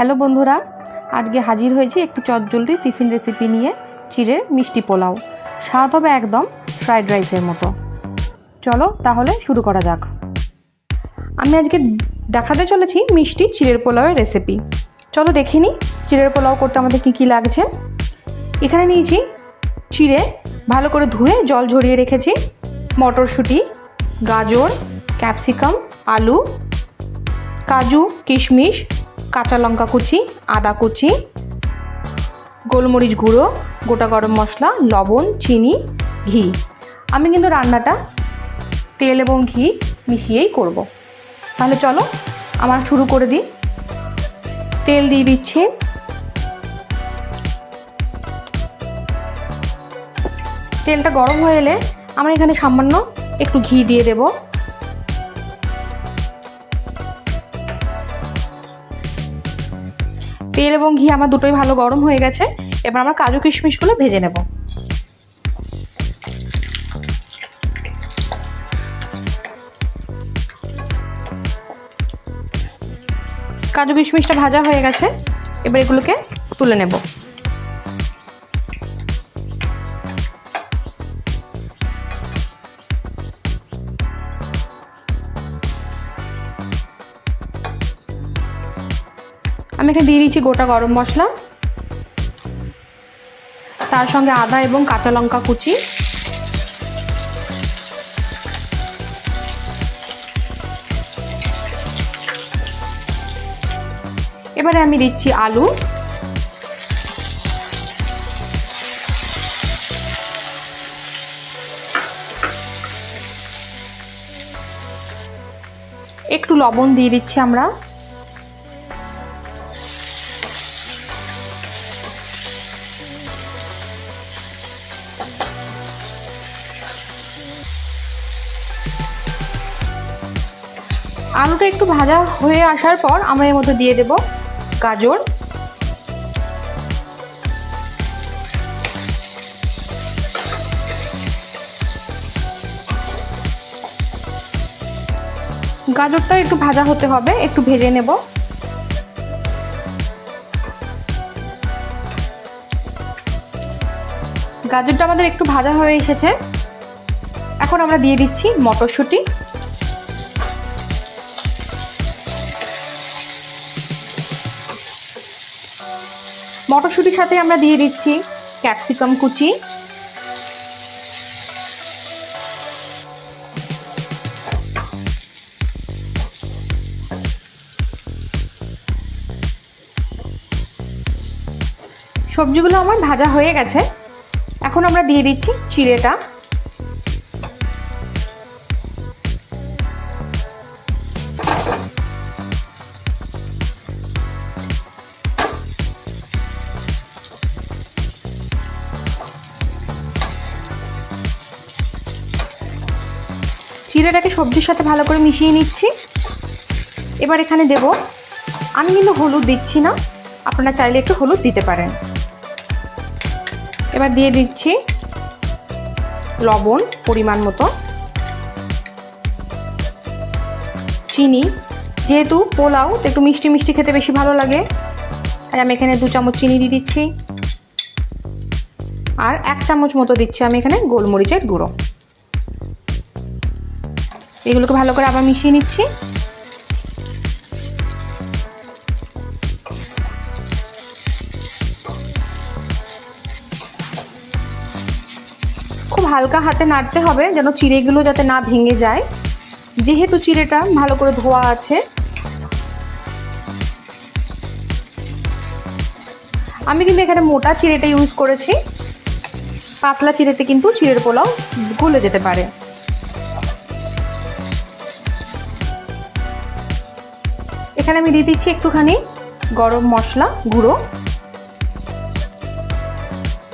Hello বন্ধুরা, আজকে হাজির হয়েছি একটি চটজলদি টিফিন রেসিপি নিয়ে। চিড়ের মিষ্টি পোলাও, স্বাদ হবে একদম ফ্রাইড রাইসের মতো। চলো তাহলে শুরু করা যাক। আমি আজকে দেখাতে চলেছি মিষ্টি চিড়ের পোলাওয়ের রেসিপি। চলো দেখে নিই চিড়ের পোলাও করতে আমাদের কী কী লাগছে। এখানে নিয়েছি চিড়ে, ভালো করে ধুয়ে জল ঝরিয়ে রেখেছি, মটরশুঁটি, গাজর, ক্যাপসিকাম, আলু, কাজু, কিশমিশ, কাঁচা লঙ্কা কুচি, আদা কুচি, গোলমরিচ গুঁড়ো, গোটা গরম মশলা, লবণ, চিনি, ঘি। আমি কিন্তু রান্নাটা তেল এবং ঘি মিশিয়েই করব। তাহলে চলো আমার শুরু করে দিই। তেল দিয়ে দিচ্ছি, তেলটা গরম হয়ে এলে আমরা এখানে সামান্য একটু ঘি দিয়ে দেব। তেল এবং ঘি আমার দুটোই ভালো গরম হয়ে গেছে। এবার আমরা কাজু কিশমিশগুলো ভেজে নেব। কাজু কিশমিশটা ভাজা হয়ে গেছে, এবার এগুলোকে তুলে নেব। আমি এখানে দিয়ে দিচ্ছি গোটা গরম মশলা, তার সঙ্গে আদা এবং কাঁচা লঙ্কা কুচি, এবারে আমি দিচ্ছি আলু, একটু লবণ দিয়ে দিচ্ছি আমরা, আলুটা একটু ভাজা হয়ে আসার পর আমরা এর মধ্যে দিয়ে দেব গাজর, গাজরটা একটু ভাজা হতে হবে, একটু ভেজে নেব। গাজরটা আমাদের একটু ভাজা হয়ে এসেছে। এখন আমরা দিয়ে দিচ্ছি মটরশুঁটি, মটরশুঁটির সাথে আমরা দিয়ে দিচ্ছি ক্যাপসিকাম কুচি, সবজিগুলো আমার ভাজা হয়ে গেছে। এখন আমরা দিয়ে দিচ্ছি চিড়েটা, চিড়েটাকে সবজির সাথে ভালো করে মিশিয়ে নিচ্ছি। এবার এখানে দেব, আমি কিন্তু হলুদ দিচ্ছি না, আপনারা চাইলে একটু হলুদ দিতে পারেন। এবার দিয়ে দিচ্ছি লবণ পরিমাণ মতো, চিনি, যেহেতু পোলাও একটু মিষ্টি মিষ্টি খেতে বেশি ভালো লাগে তাই আমি এখানে 2 চামচ চিনি দিয়ে দিচ্ছি, আর 1 চামচ মতো দিচ্ছি আমি এখানে গোলমরিচের গুঁড়ো। এগুলোকে ভালো করে আবার মিশিয়ে নিচ্ছি। খুব হালকা হাতে নাড়তে হবে যেন চিড়েগুলো যাতে না ভেঙে যায়, যেহেতু চিড়েটা ভালো করে ধোয়া আছে। আমি কিন্তু এখানে মোটা চিড়েটা ইউজ করেছি, পাতলা চিড়েতে কিন্তু চিড়ের পোলাও গলে যেতে পারে। এখানে আমি দিয়ে দিচ্ছি একটুখানি গরম মশলা গুঁড়ো।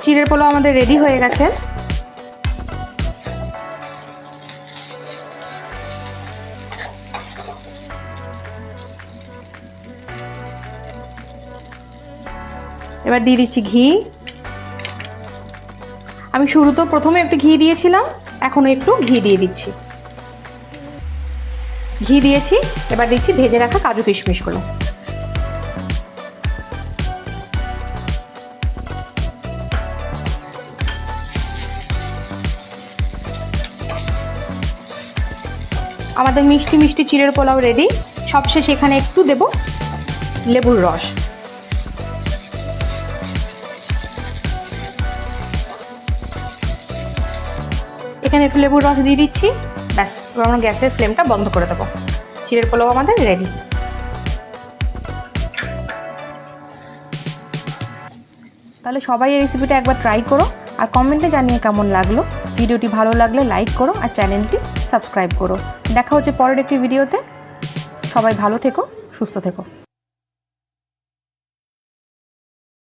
চিড়ের পোলাও আমাদের রেডি হয়ে গেছে। এবার দিয়ে দিচ্ছি ঘি। আমি প্রথমে একটু ঘি দিয়েছিলাম, এখনো একটু ঘি দিয়ে দিচ্ছি। ঘি দিয়েছি, এবার দিচ্ছি ভেজে রাখা কাজু কিশমিশগুলো। আমাদের মিষ্টি মিষ্টি চিড়ের পোলাও রেডি। সবশেষে এখানে একটু দেব লেবুর রস। এখানে একটু লেবুর রস দিয়ে দিচ্ছি, ব্যাস। এবার আমরা গ্যাসের ফ্লেমটা বন্ধ করে দেবো। চিড়ের পোলাও আমাদের রেডি। তাহলে সবাই এই রেসিপিটা একবার ট্রাই করো আর কমেন্টে জানিয়ে কেমন লাগলো। ভিডিওটি ভালো লাগলে লাইক করো আর চ্যানেলটি সাবস্ক্রাইব করো। দেখা হচ্ছে পরের একটি ভিডিওতে। সবাই ভালো থেকো, সুস্থ থেকো।